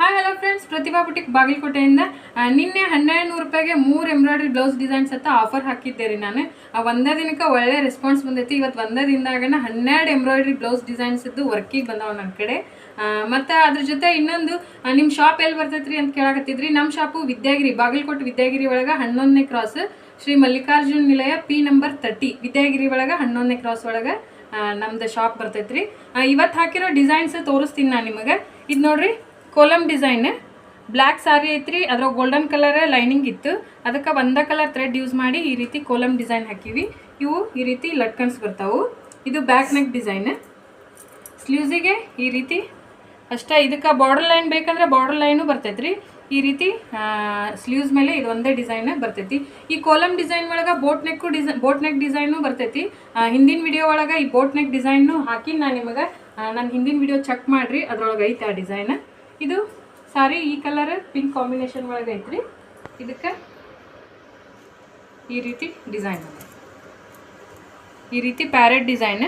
Hi hello friends, ಪ್ರತಿಭಾ boutique ಬಾಗಲಕೋಟೆಯಿಂದ ನಿನ್ನೆ 1200 ರೂಪಾಯಿಗೆ 3 embroidery blouse designs ಅಂತ ಆಫರ್ ಹಾಕಿದ್ದೆ ರೀ. ನಾನು ಒಂದೇ ದಿನಕ್ಕೆ ಒಳ್ಳೆ ರೆಸ್ಪಾನ್ಸ್ ಬಂದೈತಿ. ಇವತ್ತು ಒಂದೇ ದಿನದಾಗನ 12 ಎಂಬ್ರಾಯ್ಡ್ರಿ ಬ್ಲೌಸ್ ಡಿಸೈನ್ಸ್ ಇದ್ದು ವರ್ಕಿಗೆ ಬಂದಾವ ನನ್ನ ಕಡೆ. ಮತ್ತು ಅದ್ರ ಜೊತೆ ಇನ್ನೊಂದು, ನಿಮ್ಮ ಶಾಪ್ ಎಲ್ಲಿ ಬರ್ತೈತ್ರಿ ಅಂತ ಕೇಳಾಕತ್ತಿದ್ರಿ. ನಮ್ಮ ಶಾಪು ವಿದ್ಯಾಗಿರಿ, ಬಾಗಲಕೋಟೆ ವಿದ್ಯಾಗಿರಿ ಒಳಗೆ 11ನೇ ಕ್ರಾಸ್, ಶ್ರೀ ಮಲ್ಲಿಕಾರ್ಜುನ ನಿಲಯ P ನಂಬರ್ 30, ವಿದ್ಯಾಗಿರಿ ಒಳಗೆ 11ನೇ ಕ್ರಾಸ್ ಒಳಗೆ ನಮ್ದು ಶಾಪ್ ಬರ್ತೈತ್ರಿ. ಇವತ್ತು ಹಾಕಿರೋ ಡಿಸೈನ್ಸ್ ತೋರಿಸ್ತೀನಿ ನಾನು ನಿಮಗೆ. ಇದು ನೋಡ್ರಿ, ಕೋಲಮ್ ಡಿಸೈನ್ ಬ್ಲ್ಯಾಕ್ ಸಾರಿ ಐತ್ರಿ. ಅದ್ರ ಗೋಲ್ಡನ್ ಕಲರ್ ಲೈನಿಂಗ್ ಇತ್ತು, ಅದಕ್ಕೆ ಒಂದೇ ಕಲರ್ ಥ್ರೆಡ್ ಯೂಸ್ ಮಾಡಿ ಈ ರೀತಿ ಕೋಲಮ್ ಡಿಸೈನ್ ಹಾಕಿವಿ. ಇವು ಈ ರೀತಿ ಲಟ್ಕನ್ಸ್ ಬರ್ತಾವು. ಇದು ಬ್ಯಾಕ್ ನೆಕ್ ಡಿಸೈನ್, ಸ್ಲೀವ್ಸಿಗೆ ಈ ರೀತಿ ಅಷ್ಟೇ. ಇದಕ್ಕೆ ಬಾರ್ಡರ್ ಲೈನ್ ಬೇಕಂದ್ರೆ ಬಾರ್ಡರ್ ಲೈನು ಬರ್ತೈತ್ರಿ. ಈ ರೀತಿ ಸ್ಲೀವ್ಸ್ ಮೇಲೆ ಇದು ಒಂದೇ ಡಿಸೈನ್ ಬರ್ತೈತಿ. ಈ ಕೋಲಮ್ ಡಿಸೈನ್ ಒಳಗೆ ಬೋಟ್ ನೆಕ್ ಡಿಸೈನು ಬರ್ತೈತಿ. ಹಿಂದಿನ ವಿಡಿಯೋ ಒಳಗೆ ಈ ಬೋಟ್ ನೆಕ್ ಡಿಸೈನು ಹಾಕಿ ನಾನು ನಿಮಗೆ, ನನ್ನ ಹಿಂದಿನ ವಿಡಿಯೋ ಚೆಕ್ ಮಾಡಿರಿ, ಅದ್ರೊಳಗೆ ಐತೆ ಆ ಡಿಸೈನ್. ಇದು ಸಾರಿ ಈ ಕಲರ್ ಪಿಂಕ್ ಕಾಂಬಿನೇಷನ್ ಒಳಗೆ ಐತ್ರಿ. ಇದಕ್ಕೆ ಈ ರೀತಿ ಡಿಸೈನ್, ಈ ರೀತಿ ಪ್ಯಾರೆಟ್ ಡಿಸೈನ್.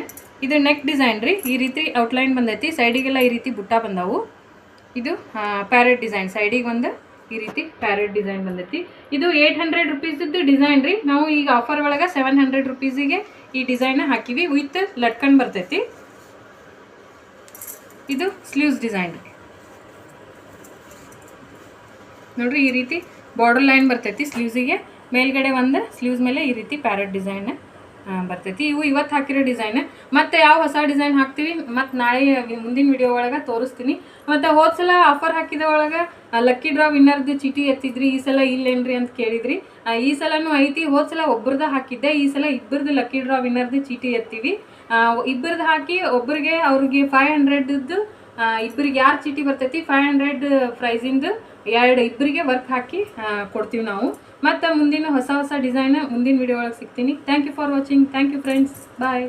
ಇದು ನೆಕ್ ಡಿಸೈನ್ ರೀ. ಈ ರೀತಿ ಔಟ್ಲೈನ್ ಬಂದೈತಿ, ಸೈಡಿಗೆಲ್ಲ ಈ ರೀತಿ ಬುಟ್ಟ ಬಂದವು. ಇದು ಪ್ಯಾರೆಟ್ ಡಿಸೈನ್, ಸೈಡಿಗೆ ಒಂದು ಈ ರೀತಿ ಪ್ಯಾರೆಟ್ ಡಿಸೈನ್ ಬಂದೈತಿ. ಇದು 800 ರುಪೀಸಿದ್ದು ಡಿಸೈನ್ ರೀ. ನಾವು ಈಗ ಆಫರ್ ಒಳಗೆ 700 ರುಪೀಸಿಗೆ ಈ ಡಿಸೈನ್ ಹಾಕಿವಿ, ವಿತ್ ಲಟ್ಕನ್ ಬರ್ತೈತಿ. ಇದು ಸ್ಲೀವ್ಸ್ ಡಿಸೈನ್ ರೀ. ನೋಡ್ರಿ, ಈ ರೀತಿ ಬಾರ್ಡರ್ ಲೈನ್ ಬರ್ತೈತಿ ಸ್ಲೀವ್ಸಿಗೆ. ಮೇಲ್ಗಡೆ ಒಂದು ಸ್ಲೀವ್ಸ್ ಮೇಲೆ ಈ ರೀತಿ ಪ್ಯಾರೆಟ್ ಡಿಸೈನ್ ಬರ್ತೈತಿ. ಇವು ಇವತ್ತು ಹಾಕಿರೋ ಡಿಸೈನ್. ಮತ್ತು ಯಾವ ಹೊಸ ಡಿಸೈನ್ ಹಾಕ್ತೀವಿ ಮತ್ತು ನಾಳೆ ಮುಂದಿನ ವಿಡಿಯೋ ಒಳಗೆ ತೋರಿಸ್ತೀನಿ. ಮತ್ತು ಹೋದ ಸಲ ಆಫರ್ ಹಾಕಿದ ಒಳಗೆ ಲಕ್ಕಿ ಡ್ರಾ ವಿನ್ನರ್ದು ಚೀಟಿ ಎತ್ತಿದ್ರಿ. ಈ ಸಲ ಇಲ್ಲೇನ್ರಿ ಅಂತ ಕೇಳಿದ್ರಿ. ಈ ಸಲನೂ ಐತಿ. ಹೋದ ಸಲ ಒಬ್ರದ್ದು ಹಾಕಿದ್ದೆ, ಈ ಸಲ ಇಬ್ಬರದ್ದು ಲಕ್ಕಿ ಡ್ರಾ ವಿನ್ನರ್ದು ಚೀಟಿ ಎತ್ತೀವಿ. ಇಬ್ಬರದ್ದು ಹಾಕಿ ಒಬ್ಬರಿಗೆ ಅವ್ರಿಗೆ 500ದ್ದು, ಇಬ್ಬರಿಗೆ ಯಾರು ಚೀಟಿ ಬರ್ತೈತಿ 500 ಪ್ರೈಸಿಂದು ಇಬ್ಬರಿಗೆ ವರ್ಕ್ ಹಾಕಿ ಕೊಡ್ತೀವಿ ನಾವು. ಮತ್ತು ಮುಂದಿನ ಹೊಸ ಡಿಸೈನ್ ಮುಂದಿನ ವಿಡಿಯೋ ಒಳಗೆ ಸಿಗ್ತೀನಿ. Thank you for watching. Thank you friends, bye.